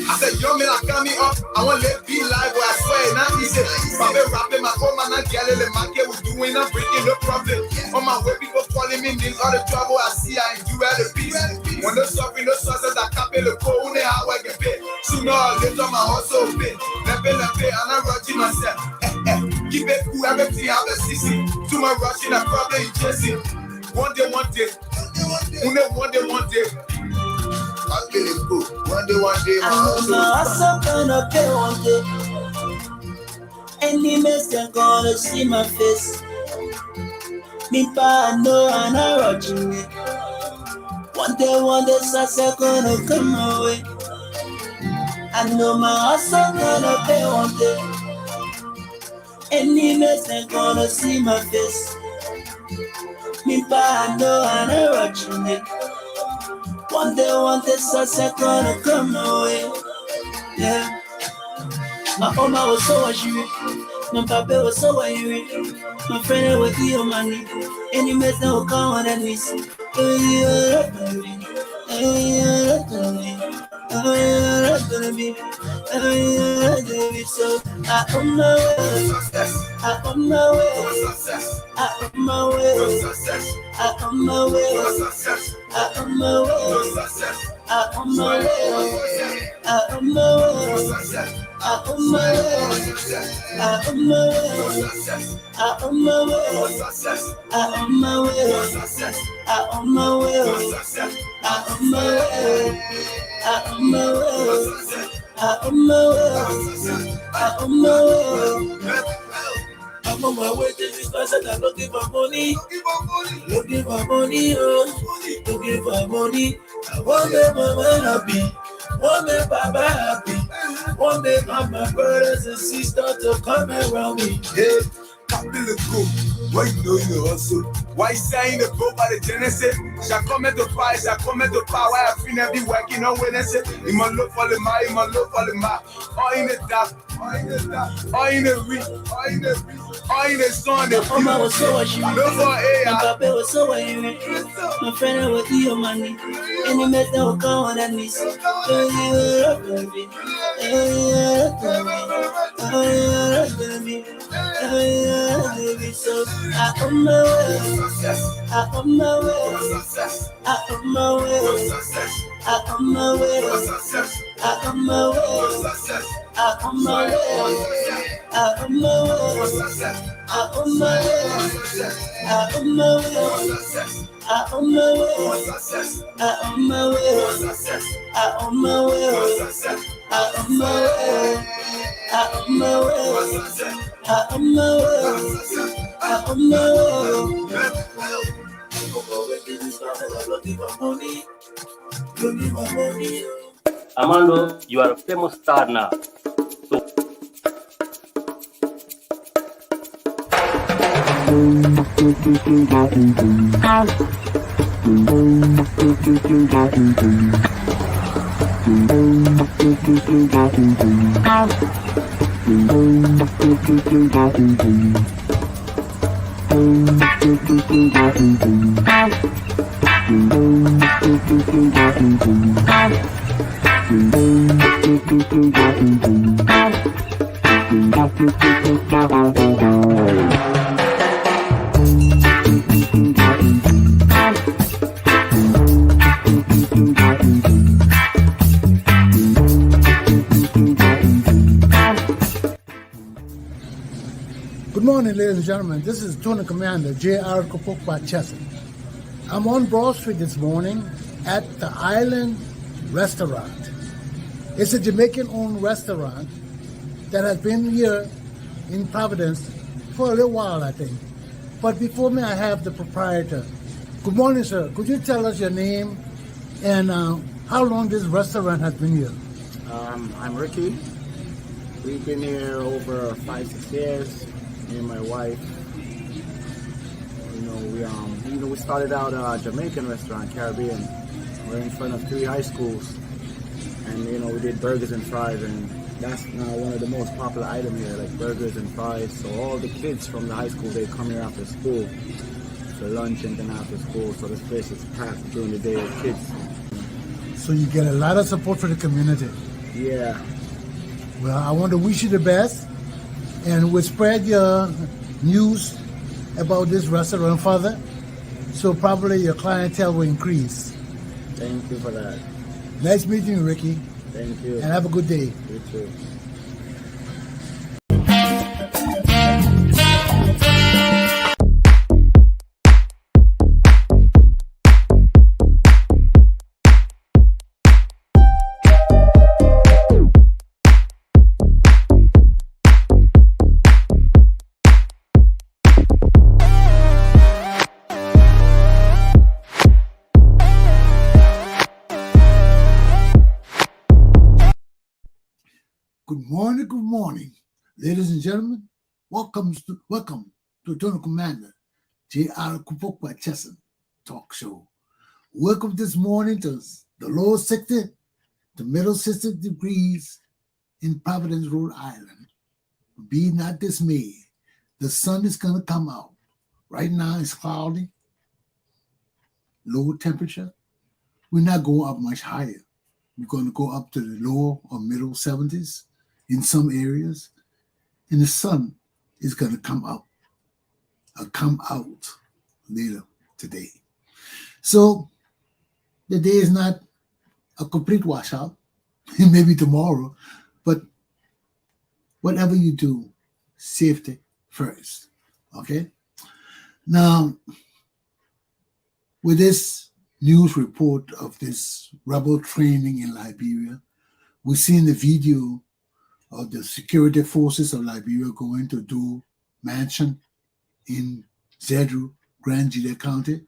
I said, young man, I got me up. I want to let be live where I swear. Now he said, I've been rapping my own man, I'm yelling, the market was doing, I'm breaking no profit. On my way, people calling me names, all the trouble I see, I ain't do at the peace. When the suffering, the sources, I can't pay the phone, how I get paid. Sooner or later, my hustle bit. Let pay, and I'm rushing myself. Keep it cool, everything out the CC. Too much rushing, I probably chasing. One day. One day. I'll get it cool. One day. My hustle gonna pay one day. Enemies they're gonna see my face. Me pa know and I'm watching it. One day, success gonna come my way. I know my hustle gonna pay one day. Enemies they're gonna see my face. Me pa know and I'm watching it. One day, success gonna come my way. Yeah. My mama was so angry. My papa was so angry. My friend was your money. Any mess that will come on and miss. So I'm on my way to this person that don't give her money. Don't give her money, don't give her money. I want make mama happy, want make baba happy, want make all my brothers and sisters to come around me. Hey, Capilico, why you know you hustle? Why saying the boat by the Genesis? Shall come at the fire, why I feel be working on Wednesday. In my love for the ma, all in the dark, all in the week, all in the sun. My mama was so angry. No for air. My papa was so angry. My friend was your money. Any mess that will come on and miss. So I'm my way. I'm my way. I'm my way. I'm my way. I'm my way. I'm my way. I'm my Amando, you are a famous star now. So morning, ladies and gentlemen. This is Tony Commander J.R. Glapohkpa Chesson. I'm on Broad Street this morning at the Island Restaurant. It's a Jamaican-owned restaurant that has been here in Providence for a little while, I think. But before me, I have the proprietor. Good morning, sir. Could you tell us your name and how long this restaurant has been here? I'm Ricky. We've been here over 5-6 years. Me and my wife. We started out a Jamaican restaurant, Caribbean. We're in front of 3 high schools, and we did burgers and fries, and that's now one of the most popular items here, like burgers and fries. So all the kids from the high school, they come here after school for lunch and then after school. So this place is packed during the day with kids. So you get a lot of support for the community. Yeah. Well, I want to wish you the best, and we'll spread your news about this restaurant further, so probably your clientele will increase. Thank you for that. Nice meeting you, Ricky. Thank you. And have a good day. You too. Good morning, ladies and gentlemen. Welcome to Tony Commander J.R. Glapohkpa Chesson talk show. Welcome this morning to the lower 60 to middle 60 degrees in Providence, Rhode Island. Be not dismayed. The sun is going to come out. Right now it's cloudy, low temperature. We're not going up much higher. We're going to go up to the lower or middle 70s in some areas, and the sun is going to come out later today. So the day is not a complete washout. Maybe tomorrow, but whatever you do, safety first. Okay? Now, with this news report of this rebel training in Liberia, we've seen the video of the security forces of Liberia going to do mansion in Zedru, Grand Judea County,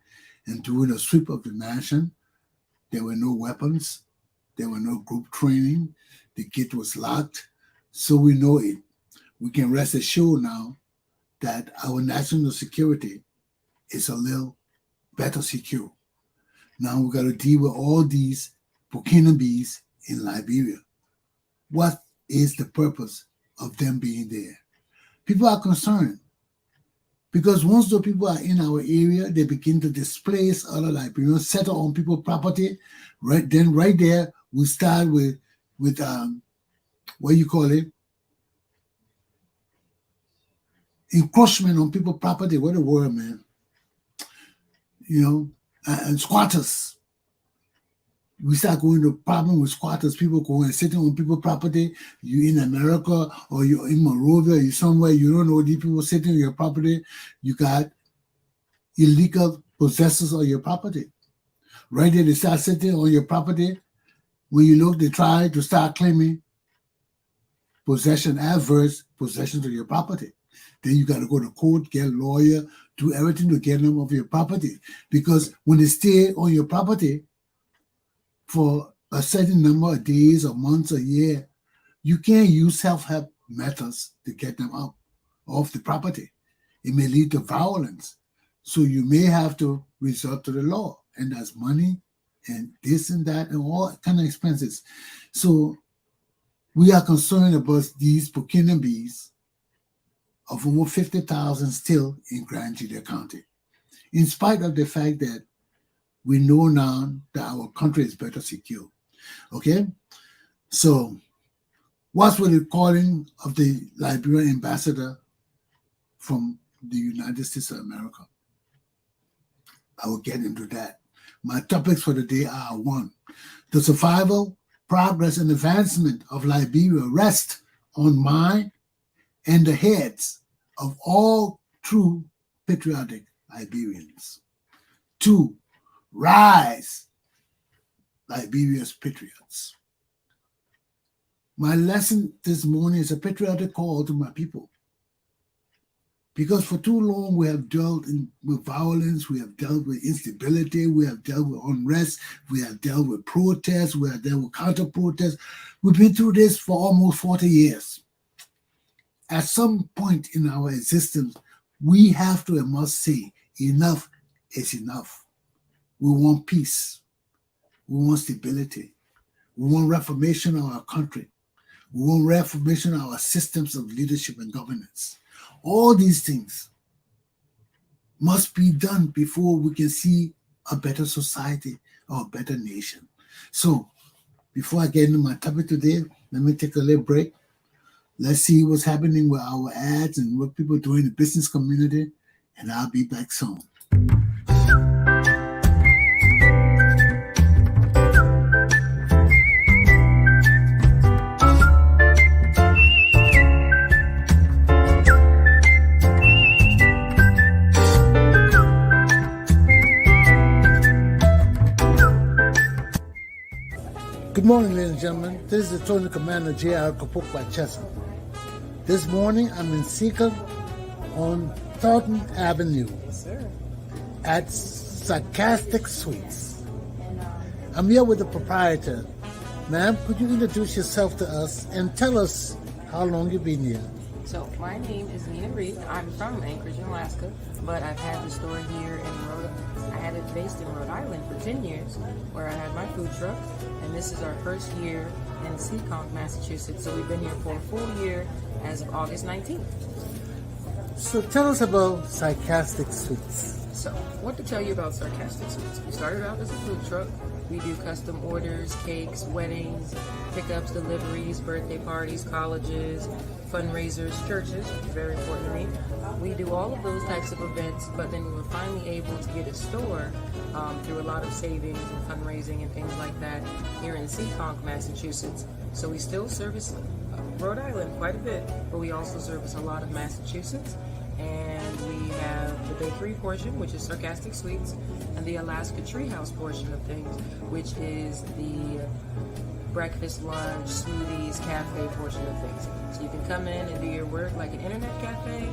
and doing a sweep of the mansion. There were no weapons. There were no group training. The gate was locked. So we know it. We can rest assured now that our national security is a little better secure. Now we got to deal with all these Burkinabes in Liberia. What is the purpose of them being there? People are concerned because once the people are in our area, they begin to displace other Liberians, settle on people's property. Right there, we start with what you call it, encroachment on people's property. What a word, man! And squatters. We start going to problem with squatters, people going and sitting on people's property. You in America or you're in Monrovia, you somewhere, you don't know these people sitting on your property. You got illegal possessors of your property. Right there, they start sitting on your property. When you look, they try to start claiming adverse possession of your property. Then you got to go to court, get a lawyer, do everything to get them off your property. Because when they stay on your property for a certain number of days or months or year, you can't use self-help methods to get them out off the property. It may lead to violence. So you may have to resort to the law, and that's money and this and that and all kind of expenses. So we are concerned about these Burkinabes of over 50,000 still in Grand Judea County, in spite of the fact that we know now that our country is better secure. Okay? So, what's with the calling of the Liberian ambassador from the United States of America? I will get into that. My topics for the day are: 1, the survival, progress, and advancement of Liberia rest on mine and the heads of all true patriotic Liberians. 2, rise, Liberia's patriots. My lesson this morning is a patriotic call to my people. Because for too long we have dealt with violence, we have dealt with instability, we have dealt with unrest, we have dealt with protests, we have dealt with counter-protests. We've been through this for almost 40 years. At some point in our existence, we have to and must say, enough is enough. We want peace. We want stability. We want reformation of our country. We want reformation of our systems of leadership and governance. All these things must be done before we can see a better society or a better nation. So, before I get into my topic today, let me take a little break. Let's see what's happening with our ads and what people are doing in the business community, and I'll be back soon. Good morning, ladies and gentlemen. This is the Tony Commander, J.R. Glapohkpa Chesson. This morning, I'm in Seacon on Thornton Avenue at Sarcastic Suites. I'm here with the proprietor. Ma'am, could you introduce yourself to us and tell us how long you've been here? So, my name is Nina Reed. I'm from Anchorage, Alaska, but I've had the store here in Rhode Island. I had it based in Rhode Island for 10 years, where I had my food truck, and this is our first year in Seacon, Massachusetts. So we've been here for a full year as of August 19th. So tell us about Sarcastic Suites. So, what to tell you about Sarcastic Suites? We started out as a food truck. We do custom orders, cakes, weddings, pickups, deliveries, birthday parties, colleges, fundraisers, churches, very important to me. We do all of those types of events, but then we were finally able to get a store through a lot of savings and fundraising and things like that here in Seacon, Massachusetts. So we still service Rhode Island quite a bit, but we also service a lot of Massachusetts. And we have the bakery portion, which is Sarcastic Sweets, and the Alaska Treehouse portion of things, which is the breakfast, lunch, smoothies, cafe portion of things. So you can come in and do your work like an internet cafe,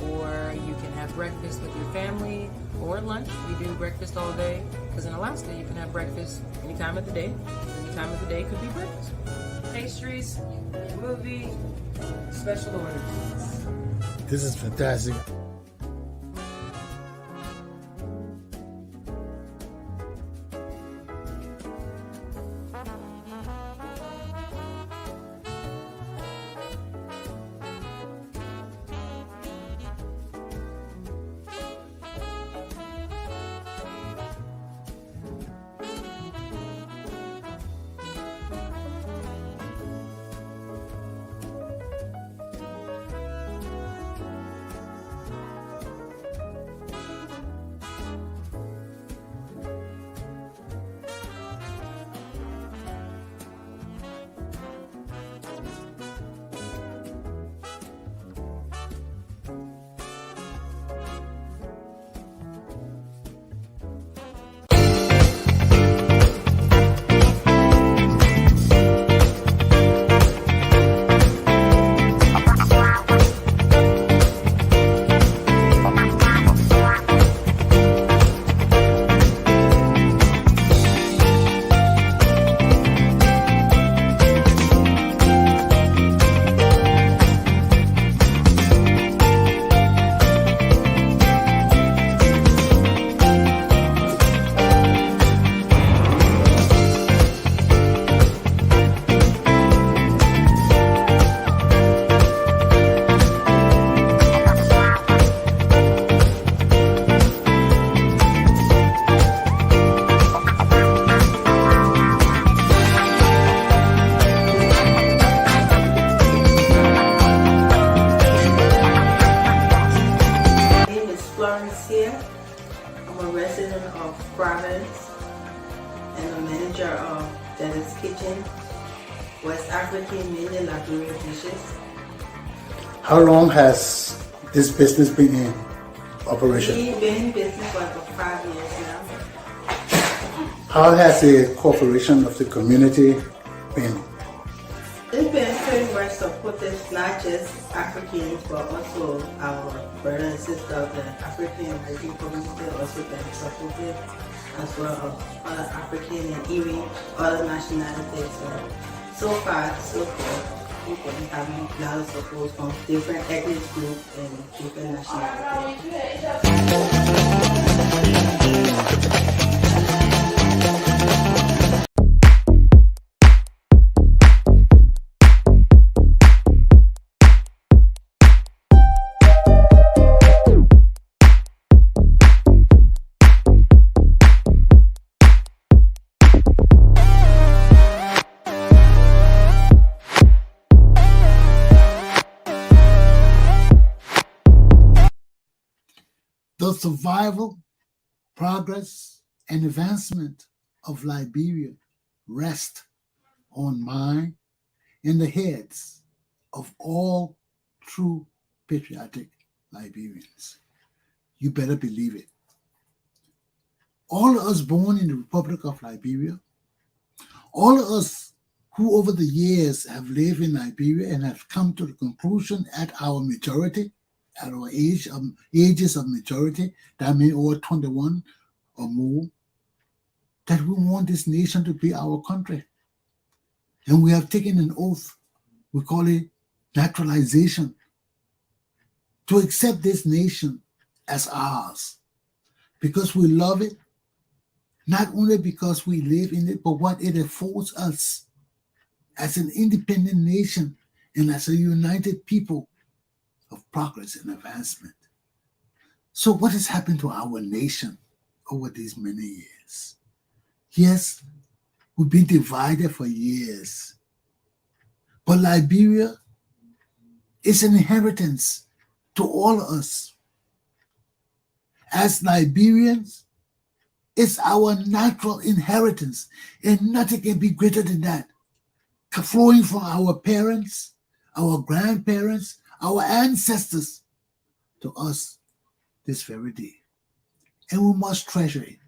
or you can have breakfast with your family, or lunch. We do breakfast all day, because in Alaska you can have breakfast any time of the day. Any time of the day could be breakfast. Pastries, movie, special orders. This is fantastic. West African, mainly Liberian dishes. How long has this business been in? operation? We've been in business for about 5 years now. How has the cooperation of the community been? It's been pretty much supportive, not just Africans, but also our brothers and sisters of the African American community also been supportive, as well as other African and even other nationalities. So far, so good. We've been having a lot of support from different ethnic groups and different nationalities. The survival, progress, and advancement of Liberia rest on mine and the heads of all true patriotic Liberians. You better believe it. All of us born in the Republic of Liberia, all of us who over the years have lived in Liberia and have come to the conclusion at our majority, at our ages of majority, that means over 21 or more, that we want this nation to be our country. And we have taken an oath, we call it naturalization, to accept this nation as ours because we love it, not only because we live in it, but what it affords us as an independent nation and as a united people of progress and advancement. So what has happened to our nation over these many years? Yes, we've been divided for years, but Liberia is an inheritance to all of us. As Liberians, it's our natural inheritance, and nothing can be greater than that, flowing from our parents, our grandparents, our ancestors to us this very day. And we must treasure it.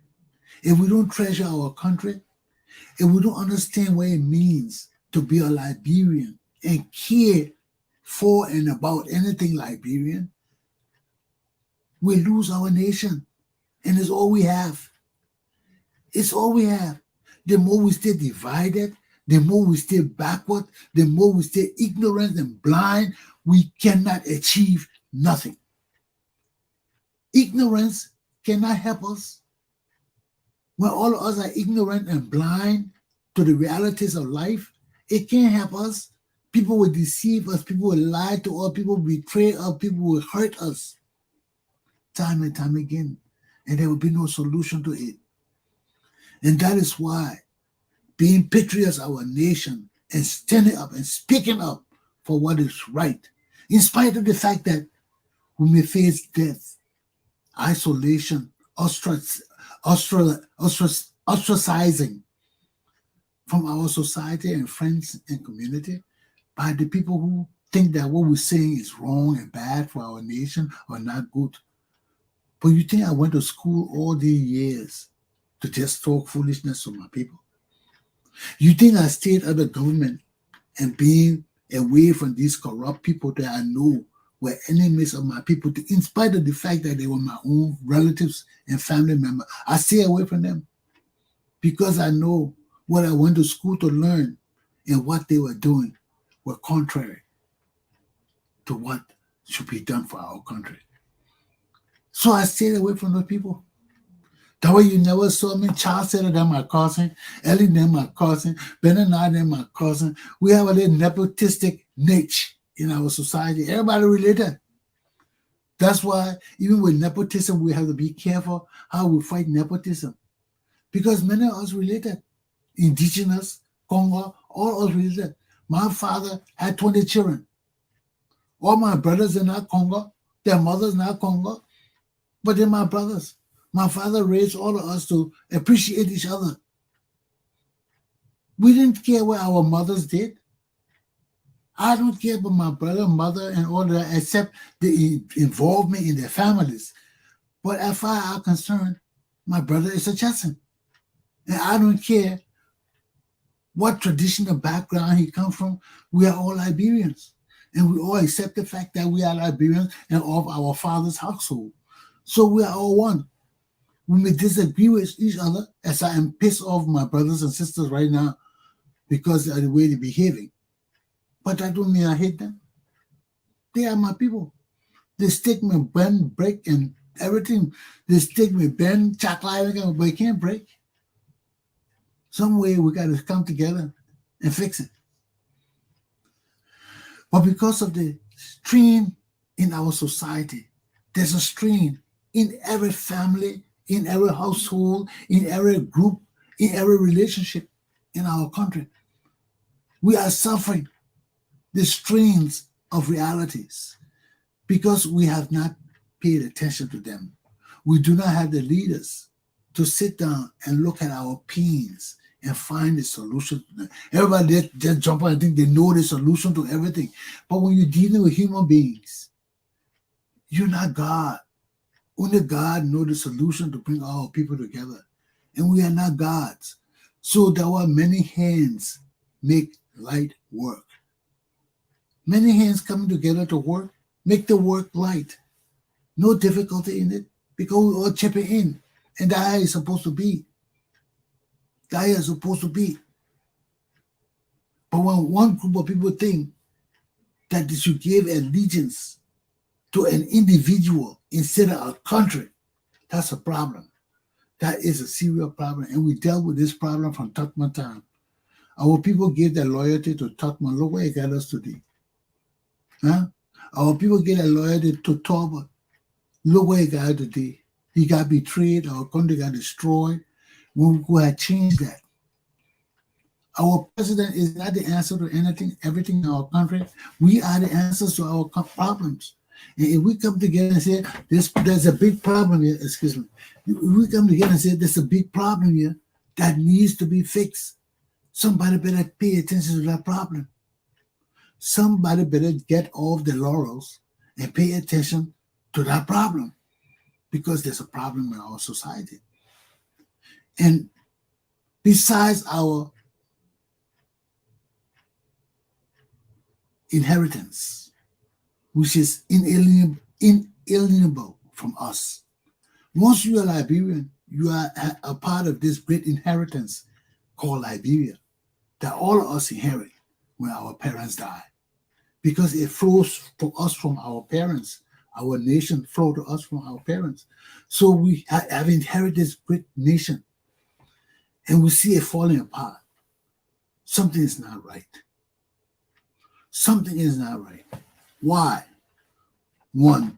If we don't treasure our country, if we don't understand what it means to be a Liberian and care for and about anything Liberian, we lose our nation. And it's all we have. It's all we have. The more we stay divided, the more we stay backward, the more we stay ignorant and blind, we cannot achieve nothing. Ignorance cannot help us. When all of us are ignorant and blind to the realities of life, it can't help us. People will deceive us, people will lie to us, people will betray us, people will hurt us time and time again, and there will be no solution to it. And that is why being patriots of our nation and standing up and speaking up for what is right, in spite of the fact that we may face death, isolation, ostracizing from our society and friends and community by the people who think that what we're saying is wrong and bad for our nation or not good. But you think I went to school all these years to just talk foolishness to my people? You think I stayed under government and being away from these corrupt people that I know were enemies of my people, in spite of the fact that they were my own relatives and family members? I stay away from them because I know what I went to school to learn and what they were doing were contrary to what should be done for our country. So I stayed away from those people. That way you never saw me. Charles said that my cousin, Ellie then my cousin, Bernard then my cousin. We have a little nepotistic niche in our society. Everybody related. That's why even with nepotism, we have to be careful how we fight nepotism. Because many of us related. Indigenous, Congo, all of us related. My father had 20 children. All my brothers are not Congo. Their mothers not Congo. But they're my brothers. My father raised all of us to appreciate each other. We didn't care what our mothers did. I don't care about my brother, mother, and all that, except the involvement in their families. But as far as I'm concerned, my brother is a Chesson. And I don't care what traditional background he comes from. We are all Liberians. And we all accept the fact that we are Liberians and of our father's household. So we are all one. We may disagree with each other, as I am pissed off my brothers and sisters right now because of the way they're behaving. But that don't mean I hate them. They are my people. They stick me, bend, break, and everything. They stick me, bend, chocolate, but they can't break. Some way we got to come together and fix it. But because of the strain in our society, there's a strain in every family, in every household, in every group, in every relationship in our country. We are suffering the strains of realities because we have not paid attention to them. We do not have the leaders to sit down and look at our pains and find the solution to them. Everybody just jump on and think they know the solution to everything. But when you're dealing with human beings, you're not God. Only God knows the solution to bring all people together. And we are not gods. So there are many hands make light work. Many hands coming together to work, make the work light. No difficulty in it because we all chipping in. And that's how it's supposed to be. That's how it's supposed to be. But when one group of people think that they should give allegiance to an individual instead of a country, that's a problem. That is a serious problem. And we dealt with this problem from Tubman time. Our people gave their loyalty to Tubman. Look where it got us today. Huh? Our people gave their loyalty to Torba. Look where it got us today. He got betrayed. Our country got destroyed. We had changed that. Our president is not the answer to anything, everything in our country. We are the answers to our problems. And if we come together and say, there's a big problem here, excuse me. If we come together and say, there's a big problem here that needs to be fixed, somebody better pay attention to that problem. Somebody better get off the laurels and pay attention to that problem because there's a problem in our society. And besides our inheritance, which is inalienable from us. Once you are Liberian, you are a part of this great inheritance called Liberia that all of us inherit when our parents die. Because it flows to us from our parents. Our nation flows to us from our parents. So we have inherited this great nation and we see it falling apart. Something is not right. Something is not right. Why? One,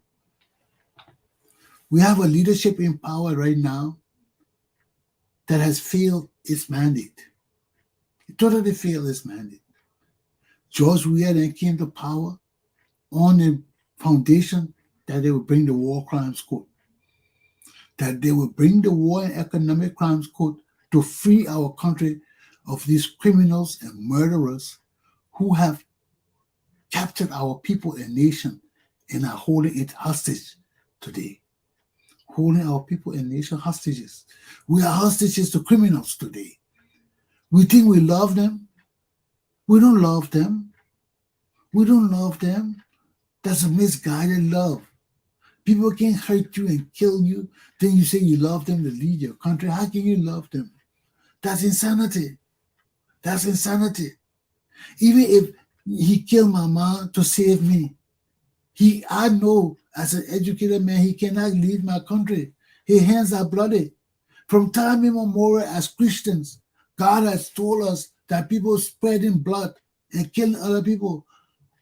we have a leadership in power right now that has failed its mandate. It totally failed its mandate. George Weah then came to power on the foundation that they would bring the War Crimes Court, that they would bring the War and Economic Crimes Court to free our country of these criminals and murderers who have captured our people and nation and are holding it hostage today. Holding our people and nation hostages. We are hostages to criminals today. We think we love them. We don't love them. We don't love them. That's a misguided love. People can hurt you and kill you. Then you say you love them to lead your country. How can you love them? That's insanity. That's insanity. Even if he killed my mom to save me, I know as an educated man, he cannot lead my country. His hands are bloody. From time immemorial as Christians, God has told us that people spreading blood and killing other people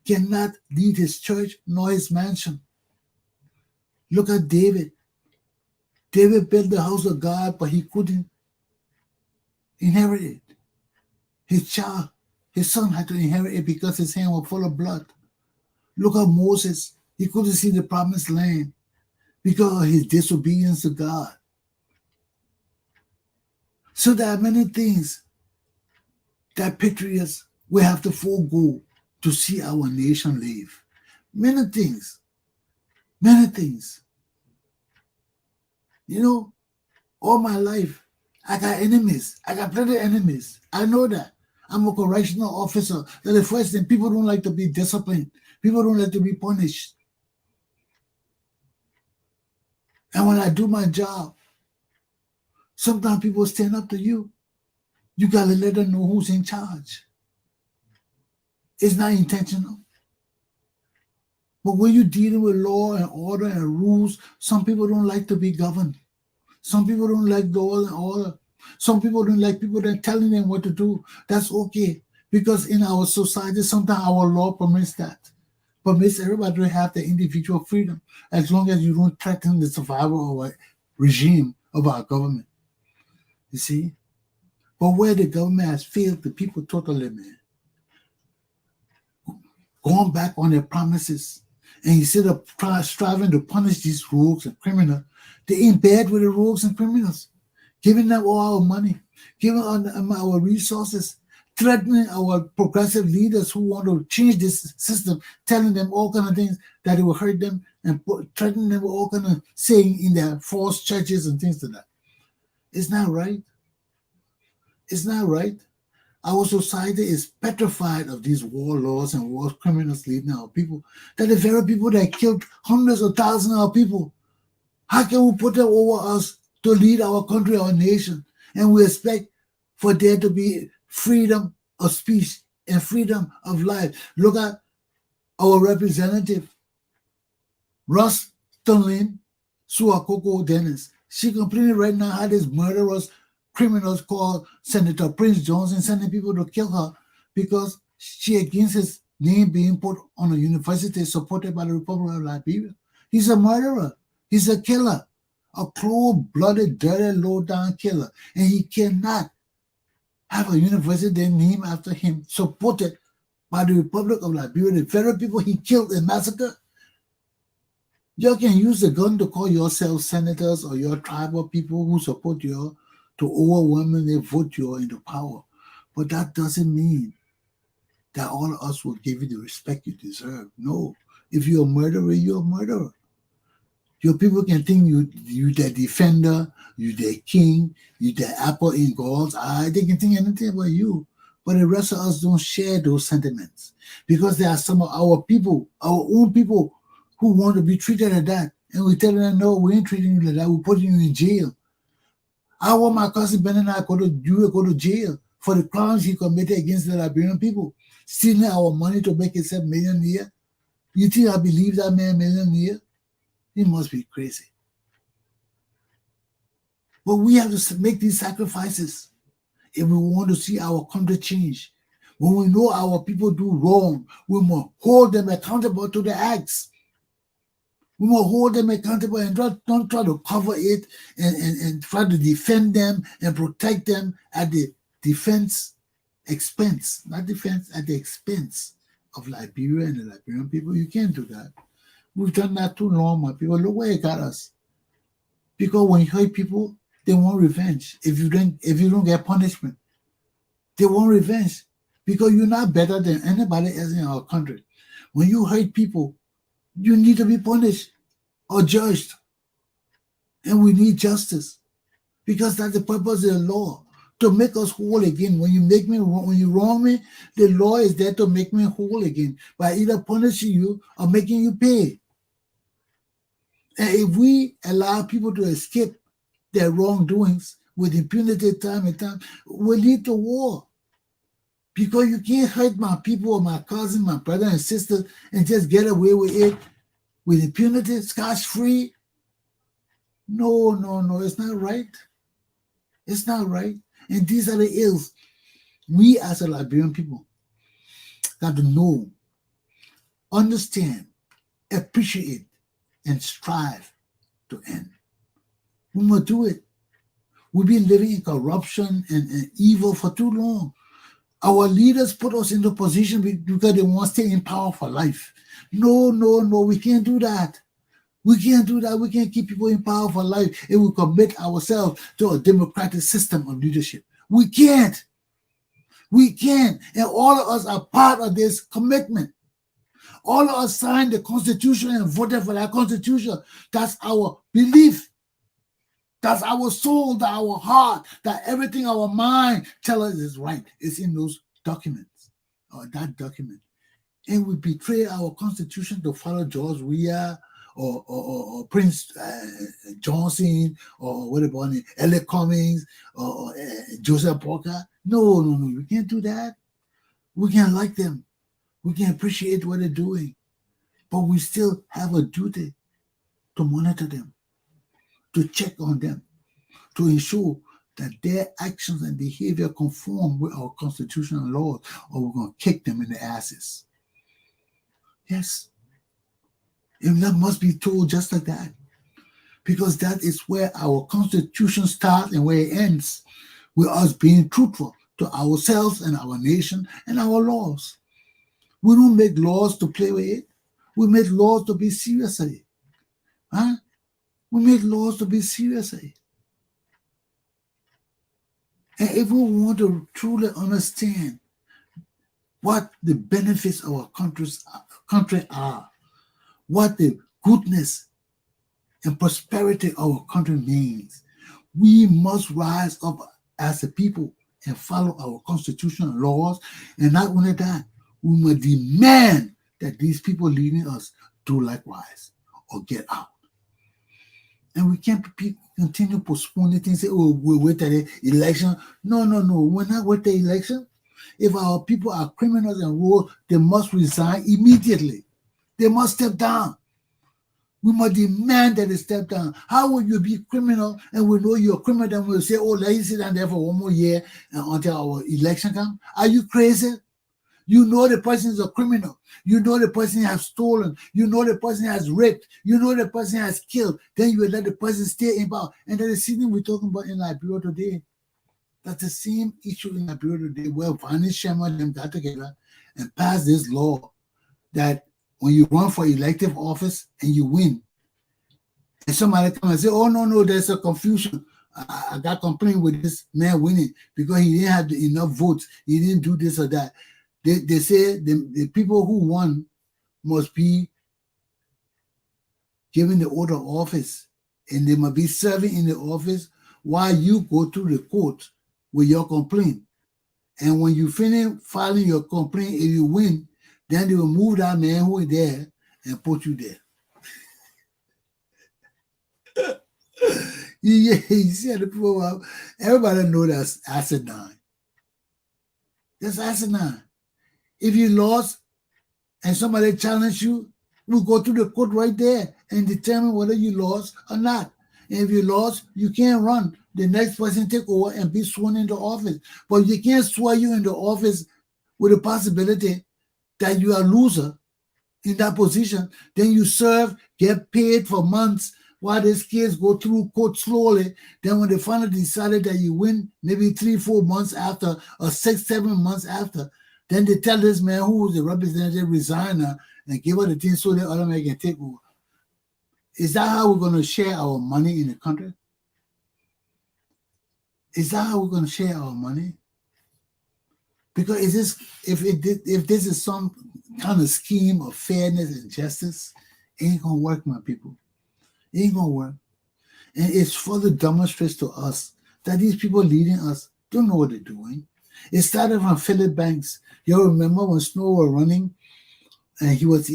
cannot lead his church nor his mansion. Look at David. David built the house of God, but he couldn't inherit it. His child, his son had to inherit it because his hand was full of blood. Look at Moses. He couldn't see the promised land because of his disobedience to God. So there are many things that patriots will have to forego to see our nation live. Many things. Many things. You know, all my life, I got enemies. I got plenty of enemies. I know that. I'm a correctional officer. That the first thing, people don't like to be disciplined. People don't like to be punished. And when I do my job, sometimes people stand up to you. You got to let them know who's in charge. It's not intentional. But when you're dealing with law and order and rules, some people don't like to be governed. Some people don't like law and order. Some people don't like people that telling them what to do. That's okay. Because in our society, sometimes our law permits that. Permits everybody to have the individual freedom as long as you don't threaten the survival of a regime of our government. You see? But where the government has failed the people totally, man. Going back on their promises. And instead of striving to punish these rogues and criminals, they're in bed with the rogues and criminals, giving them all our money, giving them our resources, threatening our progressive leaders who want to change this system, telling them all kind of things that it will hurt them, and threatening them with all kind of saying in their false churches and things like that. It's not right. It's not right. Our society is petrified of these warlords and war criminals leading our people. They're the very people that killed hundreds of thousands of people. How can we put them over us to lead our country, our nation? And we expect for there to be freedom of speech and freedom of life. Look at our representative, Ross Stonlin Suakoko Dennis. She complaining right now how these murderous criminals called Senator Prince Johnson sending people to kill her because she against his name being put on a university supported by the Republic of Liberia. He's a murderer. He's a killer, a cold-blooded, dirty, low-down killer. And he cannot have a university named after him supported by the Republic of Liberia, the very people he killed and massacred. You can use the gun to call yourselves senators or your tribal people who support you to overwhelmingly vote you into power. But that doesn't mean that all of us will give you the respect you deserve. No. If you're a murderer, you're a murderer. Your people can think you the defender, you the king, you the apple in God's eye. They can think anything about you. But the rest of us don't share those sentiments. Because there are some of our people, our own people, who want to be treated like that. And we tell them, no, we ain't treating you like that. We're putting you in jail. I want my cousin Ben and I go to jail for the crimes he committed against the Liberian people, stealing our money to make himself millionaire. You think I believe that man millionaire? He must be crazy. But we have to make these sacrifices if we want to see our country change. When we know our people do wrong, we must hold them accountable to the acts. We must hold them accountable and don't try to cover it and try to defend them and protect them at the defense expense, not defense, at the expense of Liberia and the Liberian people. You can't do that. We've done that too long, my people. Look where it got us. Because when you hurt people, they want revenge. If you don't get punishment, they want revenge. Because you're not better than anybody else in our country. When you hurt people, you need to be punished or judged. And we need justice. Because that's the purpose of the law. To make us whole again. When you wrong me, the law is there to make me whole again. By either punishing you or making you pay. And if we allow people to escape their wrongdoings with impunity time and time, will lead to war. Because you can't hurt my people or my cousin, my brother and sister and just get away with it with impunity, scotch-free. No, it's not right. It's not right. And these are the ills we as a Liberian people got to know, understand, appreciate, and strive to end. We must do it. We've been living in corruption and evil for too long. Our leaders put us into position because they want to stay in power for life. No, we can't do that. We can't do that. We can't keep people in power for life if we commit ourselves to a democratic system of leadership. We can't. We can't. And all of us are part of this commitment. All of us signed the Constitution and voted for that Constitution. That's our belief. That's our soul, that our heart, that everything our mind tell us is right. It's in those documents, or that document. And we betray our constitution to follow George Weah or Prince Johnson or whatever, L.A. Cummings or Joseph Parker. No, we can't do that. We can't like them. We can appreciate what they're doing. But we still have a duty to monitor them, to check on them, to ensure that their actions and behavior conform with our constitutional laws, or we're going to kick them in the asses. Yes. And that must be told just like that. Because that is where our constitution starts and where it ends, with us being truthful to ourselves and our nation and our laws. We don't make laws to play with it. We make laws to be serious at it. Huh? We make laws to be serious at it. And if we want to truly understand what the benefits of our country are, what the goodness and prosperity of our country means, we must rise up as a people and follow our constitutional laws. And not only that, we must demand that these people leading us do likewise or get out. And we can't continue postponing things, say, oh, we'll wait till the election. No. We're not wait the election. If our people are criminals and rogue, they must resign immediately. They must step down. We must demand that they step down. How will you be criminal and we know you're a criminal, then we'll say, oh, let you sit down there for one more year until our election comes? Are you crazy? You know the person is a criminal. You know the person has stolen. You know the person has raped. You know the person has killed. Then you will let the person stay in power. And that is the thing we're talking about in Liberia today. That's the same issue in Liberia today, where Vani Sherman and them got together and passed this law that when you run for elective office and you win, and somebody come and say, oh, no, there's a confusion. I got complained with this man winning because he didn't have enough votes. He didn't do this or that. They say the people who won must be given the oath of office, and they must be serving in the office while you go to the court with your complaint. And when you finish filing your complaint, if you win, then they will move that man who is there and put you there. You see how the people, everybody know that's asinine. That's asinine. If you lost and somebody challenged you, we'll go to the court right there and determine whether you lost or not. And if you lost, you can't run. The next person take over and be sworn into office. But you can't swear you into office with the possibility that you are a loser in that position. Then you serve, get paid for months while these kids go through court slowly. Then when they finally decided that you win, maybe 3-4 months after or 6-7 months after, then they tell this man who was the representative resign and give her the thing so the other man can take over. Is that how we're going to share our money in the country? Is that how we're going to share our money? Because if this is some kind of scheme of fairness and justice, it ain't going to work, my people. It ain't going to work. And it's further demonstrates to us that these people leading us don't know what they're doing. It started from Philip Banks. You remember when Snow was running, and he was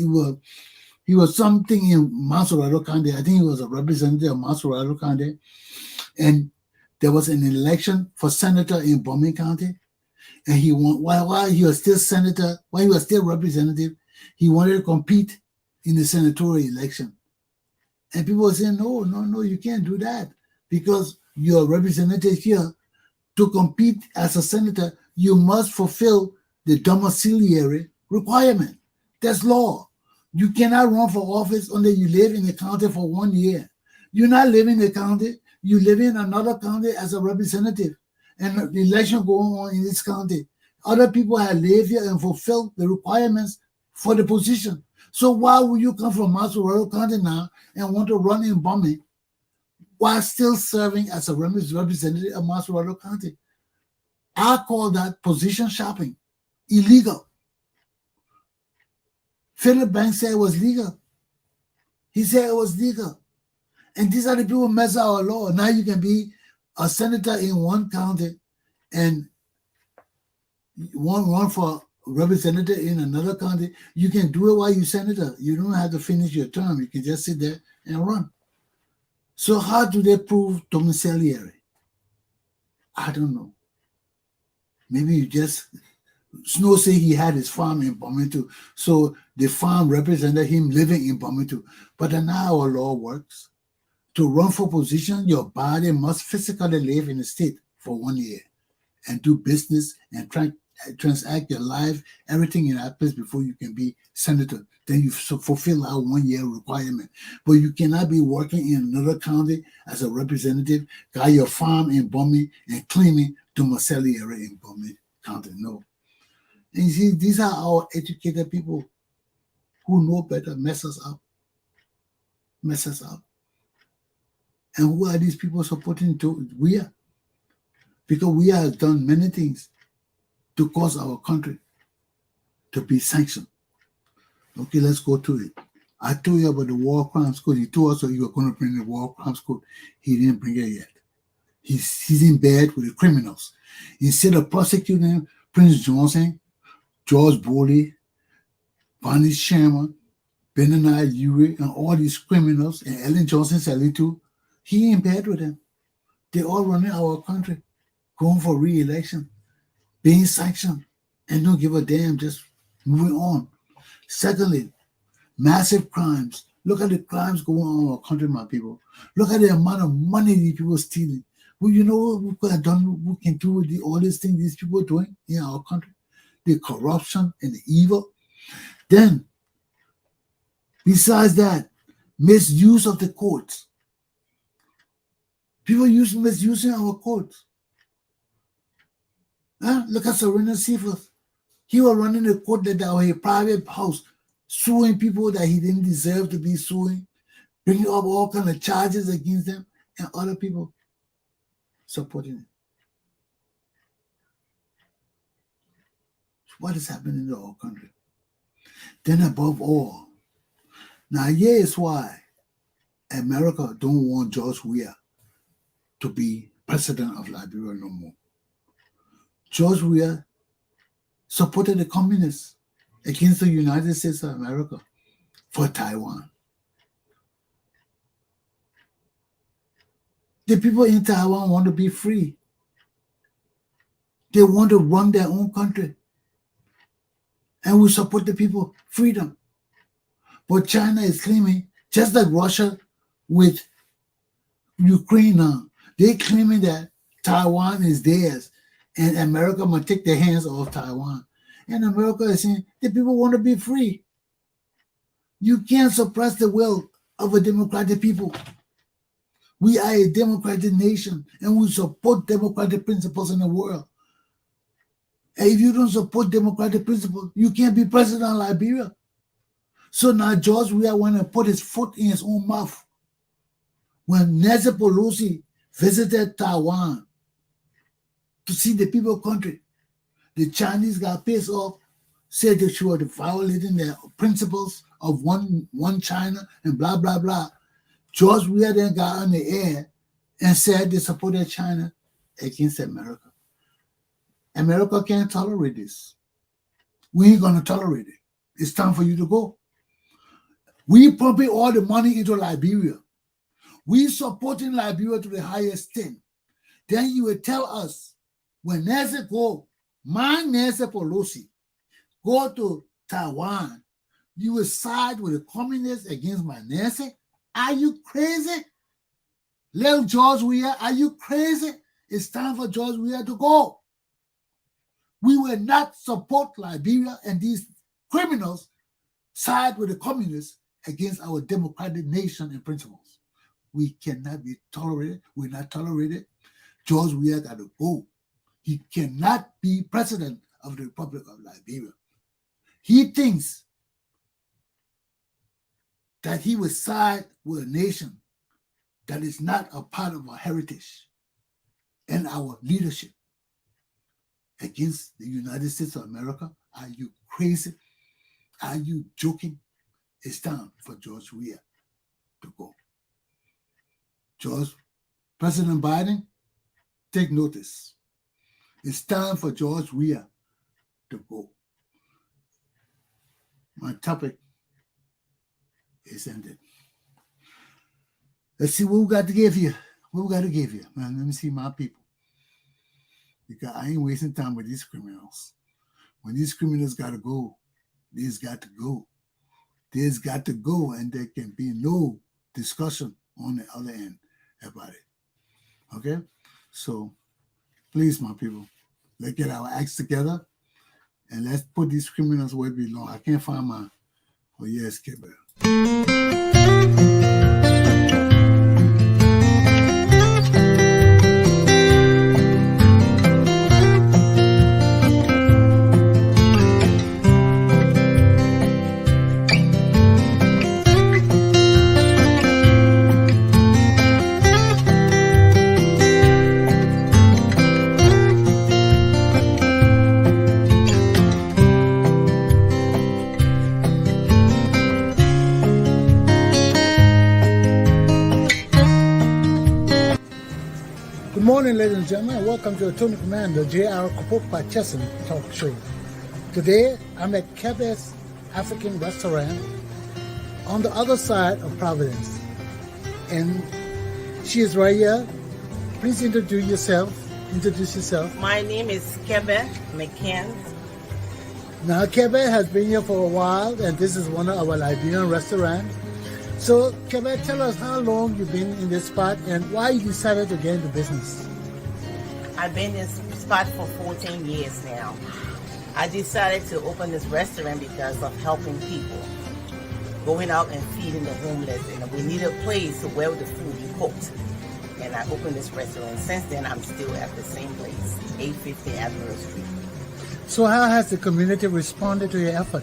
something in Masurado County. I think he was a representative of Masurado County. And there was an election for senator in Bombay County. And he won, while he was still senator, while he was still representative, he wanted to compete in the senatorial election. And people were saying, no, you can't do that because you're a representative here. To compete as a senator, you must fulfill the domiciliary requirement. That's law. You cannot run for office until you live in the county for 1 year. You're not living in the county. You live in another county as a representative. And the election going on in this county. Other people have lived here and fulfilled the requirements for the position. So why would you come from Masurado County now and want to run in Bombay while still serving as a representative of Masurado County? I call that position shopping, illegal. Philip Banks said it was legal. He said it was legal. And these are the people who mess our law. Now you can be a senator in one county and one for representative in another county. You can do it while you're senator. You don't have to finish your term. You can just sit there and run. So how do they prove domiciliary? I don't know. Maybe you just Snow say he had his farm in Palmetto, so the farm represented him living in Palmetto. But then how our law works. To run for position, your body must physically live in the state for 1 year and do business and transact your life, everything in that place before you can be senator. Then you fulfill our 1 year requirement. But you cannot be working in another county as a representative, got your farm in Bomi and claiming domiciliary in Bomi County. No. And you see, these are our educated people who know better, mess us up. And who are these people supporting? We are. Because we have done many things to cause our country to be sanctioned. Okay, let's go to it. I told you about the War Crimes Code. He told us that you were going to bring the War Crimes Code. He didn't bring it yet. He's in bed with the criminals. Instead of prosecuting Prince Johnson, George Boley, Bonnie Sherman, Benani Ure, and all these criminals, and Ellen Johnson Sally too, he in bed with them. They all running our country, going for re-election, being sanctioned, and don't give a damn, just moving on. Secondly, massive crimes. Look at the crimes going on in our country, my people. Look at the amount of money these people are stealing. Well, you know what we could have done, we can do with all these things these people are doing in our country? The corruption and the evil. Then, besides that, misuse of the courts. People misusing our courts. Look at Serena Cephas. He was running a court that was a private house, suing people that he didn't deserve to be suing, bringing up all kinds of charges against them, and other people supporting it. What is happening in our country? Then above all, now here is why America don't want George Weah to be president of Liberia no more. George Weah supported the communists against the United States of America for Taiwan. The people in Taiwan want to be free. They want to run their own country. And we support the people, freedom. But China is claiming, just like Russia with Ukraine now, they're claiming that Taiwan is theirs and America must take their hands off Taiwan. And America is saying, the people want to be free. You can't suppress the will of a democratic people. We are a democratic nation and we support democratic principles in the world. And if you don't support democratic principles, you can't be president of Liberia. So now George Weah went and put his foot in his own mouth. When Nancy Pelosi visited Taiwan to see the people country, the Chinese got pissed off, said that she was violating their principles of one China and blah, blah, blah. George Weah then got on the air and said they supported China against America. America can't tolerate this. We ain't going to tolerate it. It's time for you to go. We pumping all the money into Liberia. We supporting Liberia to the highest extent. Then you will tell us when Nancy Pelosi go to Taiwan, you will side with the communists against my Nancy? Are you crazy? Little George Weah, are you crazy? It's time for George Weah to go. We will not support Liberia and these criminals side with the communists against our democratic nation and principles. We cannot be tolerated. We're not tolerated. George Weah got to go. He cannot be president of the Republic of Liberia. He thinks that he will side with a nation that is not a part of our heritage and our leadership against the United States of America. Are you crazy? Are you joking? It's time for George Weah to go. President Biden, take notice. It's time for George Weah to go. My topic is ended. Let's see what we got to give you. What we got to give you, man. Let me see my people. Because I ain't wasting time with these criminals. When these criminals got to go, they's got to go. There's got to go, and there can be no discussion on the other end about it. Okay? So, please, my people, let's get our acts together, and let's put these criminals where they belong. I can't find my... Oh, yes, Kibber. Good morning, ladies and gentlemen. Welcome to Attorney Commander J.R. Glapohkpa Chesson talk show. Today, I'm at Kebe's African restaurant on the other side of Providence. And she is right here. Please introduce yourself. My name is Kebe McCann. Now, Kebe has been here for a while, and this is one of our Liberian restaurants. So, Kebe, tell us how long you've been in this spot and why you decided to get into business. I've been in this spot for 14 years now. I decided to open this restaurant because of helping people, going out and feeding the homeless, and we need a place where the food be cooked. And I opened this restaurant. Since then, I'm still at the same place, 850 Admiral Street. So how has the community responded to your effort?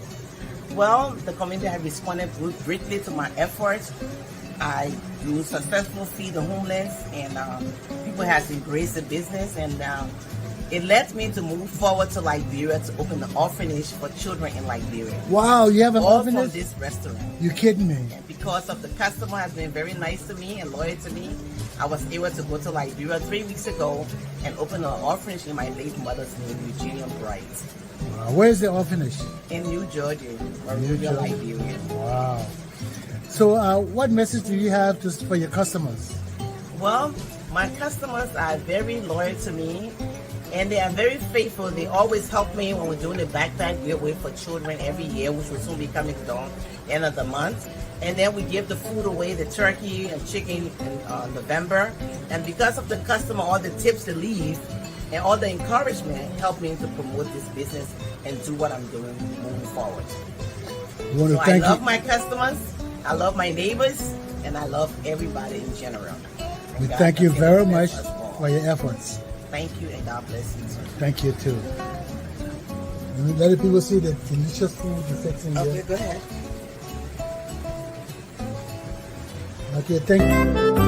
Well, the community has responded greatly to my efforts. I do successful feed the homeless, and people have embraced the business, and it led me to move forward to Liberia to open the orphanage for children in Liberia. Wow, you have an All orphanage? from this restaurant. You kidding me? And because of the customer has been very nice to me and loyal to me, I was able to go to Liberia 3 weeks ago and open an orphanage in my late mother's name, Eugenia Bright. Where is the orphanage? In New Jersey, Liberia. Wow. So what message do you have for your customers? Well, my customers are very loyal to me, and they are very faithful. They always help me when we're doing the backpack giveaway for children every year, which will soon be coming down end of the month. And then we give the food away, the turkey and chicken in November. And because of the customer, all the tips they leave, and all the encouragement helped me to promote this business and do what I'm doing moving forward. So I love my customers, I love my neighbors, and I love everybody in general. We thank you very much for your efforts. Thank you, and God bless you, sir. Thank you too. Let the people see the delicious food you're fixing here. Okay, go ahead. Okay, thank you.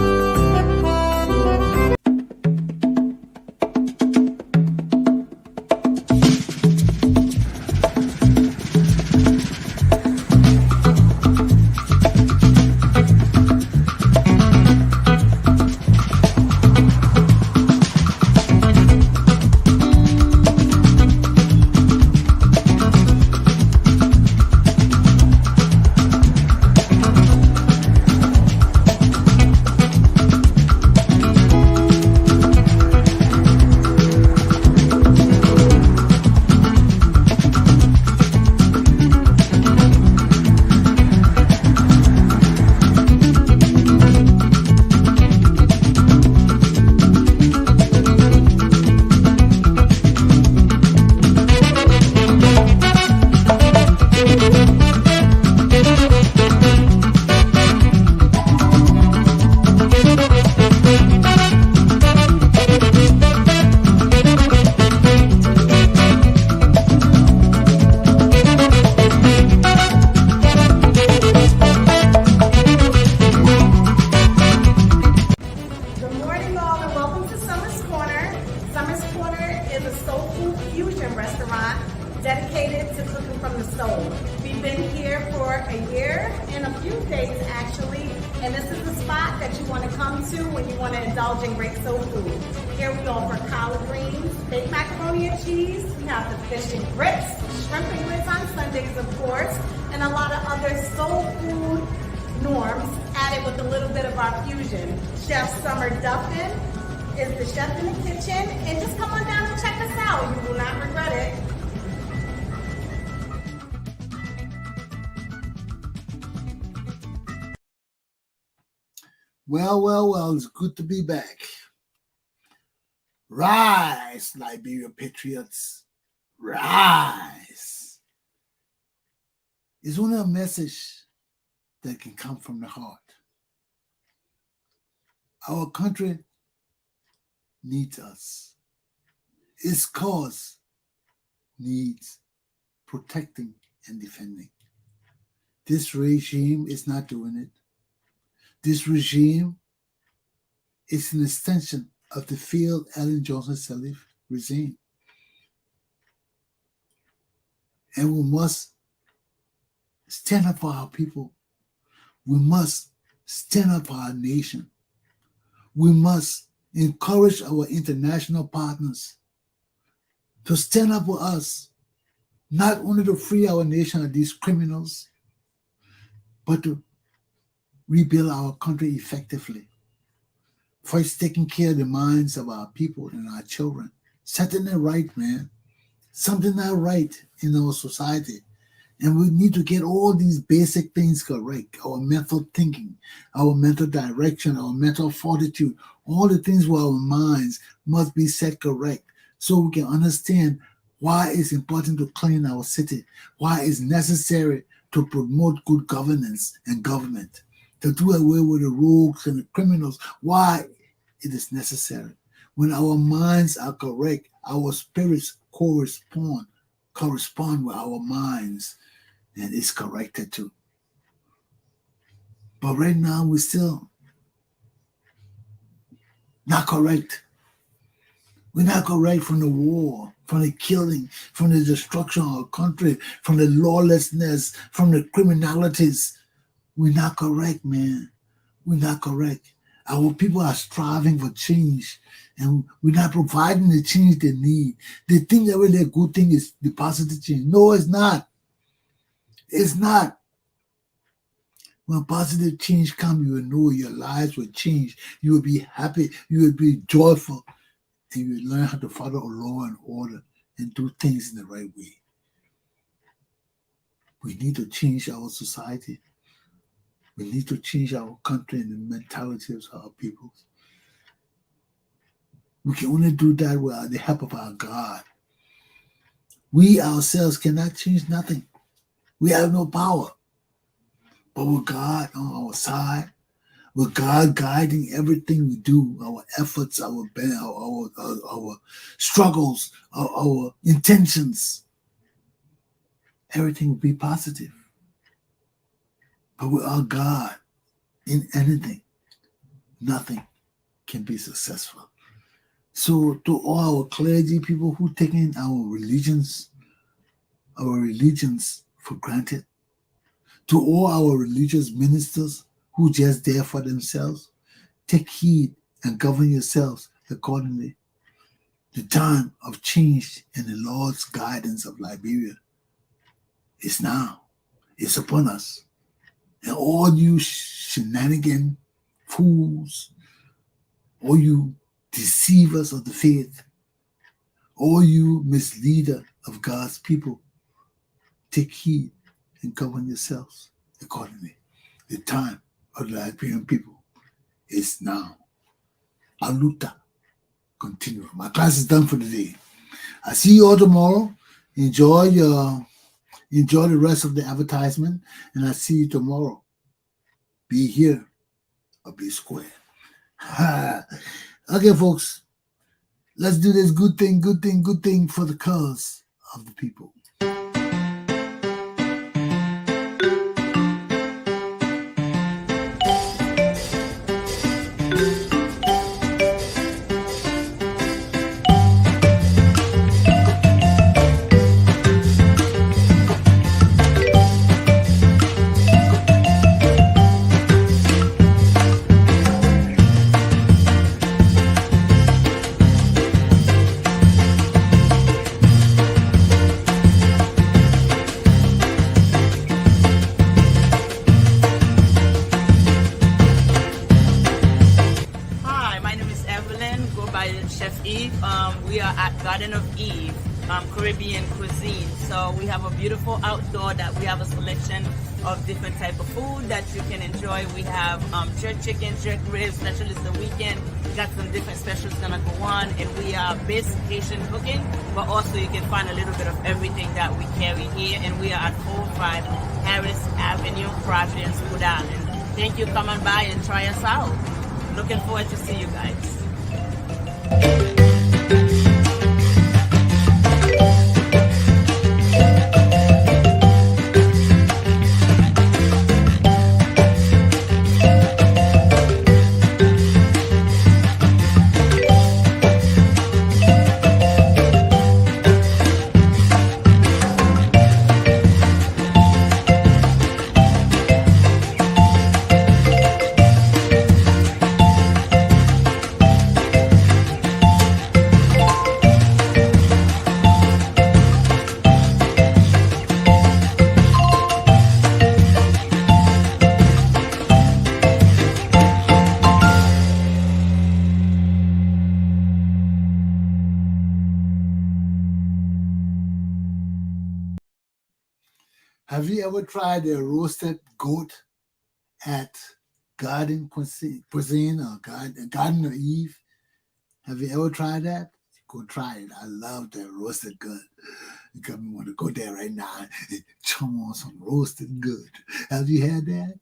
dedicated to cooking from the soul. We've been here for a year and a few days actually, And this is the spot that you want to come to when you want to indulge in great soul food. Here we offer collard greens, baked macaroni and cheese. We have the fish and grits, shrimp and grits on Sundays, of course, and a lot of other soul food norms added with a little bit of our fusion. Chef Summer Duffin is the chef in the kitchen, and just come on down and check us out. You will not regret it. Well, it's good to be back. Rise, Liberia Patriots. Rise. It's only a message that can come from the heart. Our country needs us. Its cause needs protecting and defending. This regime is not doing it. This regime is an extension of the failed Ellen Johnson Sirleaf regime. And we must stand up for our people. We must stand up for our nation. We must encourage our international partners to stand up for us, not only to free our nation of these criminals, but to rebuild our country effectively. First, taking care of the minds of our people and our children. Setting it right, man. Something not right in our society. And we need to get all these basic things correct. Our mental thinking, our mental direction, our mental fortitude, all the things with our minds must be set correct so we can understand why it's important to clean our city, why it's necessary to promote good governance and government, to do away with the rogues and the criminals, why it is necessary. When our minds are correct, our spirits correspond with our minds, and it's corrected too. But right now, we're still not correct. We're not correct from the war, from the killing, from the destruction of our country, from the lawlessness, from the criminalities. We're not correct, man. We're not correct. Our people are striving for change, and we're not providing the change they need. They think that really a good thing is the positive change. No, it's not. It's not. When positive change comes, you will know your lives will change. You will be happy. You will be joyful. And you will learn how to follow law and order and do things in the right way. We need to change our society. We need to change our country and the mentalities of our people. We can only do that with the help of our God. We ourselves cannot change nothing. We have no power. But with God on our side, with God guiding everything we do, our efforts, our struggles, our intentions, everything will be positive. But without God in anything, nothing can be successful. So to all our clergy people who taking our religions for granted, to all our religious ministers who just there for themselves, take heed and govern yourselves accordingly. The time of change and the Lord's guidance of Liberia is now. It's upon us. And all you shenanigan fools, all you deceivers of the faith, all you misleader of God's people, take heed and govern yourselves accordingly. The time of the Liberian people is now. Aluta. Continue. My class is done for today. I see you all tomorrow. Enjoy the rest of the advertisement, and I see you tomorrow. Be here or be square. Okay, folks. Let's do this good thing for the cause of the people. Eve, we are at Garden of Eve, Caribbean cuisine. So we have a beautiful outdoor that we have a selection of different type of food that you can enjoy. We have jerk chicken, jerk ribs, especially the weekend. We got some different specials gonna go on, and we are base Haitian cooking, but also you can find a little bit of everything that we carry here. And we are at 405 Harris Avenue, Providence, Rhode Island. Thank you, come on by and try us out. Looking forward to see you guys. Have you ever tried the roasted goat at Garden Cuisine or Garden of Eve? Have you ever tried that? Go try it. I love that roasted goat. You got me want to go there right now and chum on some roasted goat. Have you had that?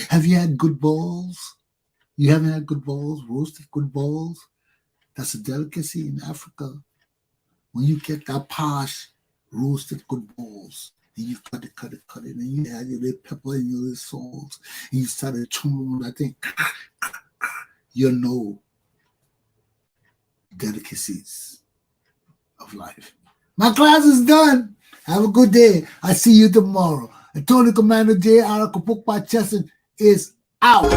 Have you had good balls? You haven't had good balls, roasted good balls? That's a delicacy in Africa. When you get that posh roasted good balls, and you cut it, and you add your little pepper and your little salt, and you start to chum on that thing, you know delicacies of life. My class is done. Have a good day. I see you tomorrow. Attorney Commander J.R. Glapohkpa Chesson is out.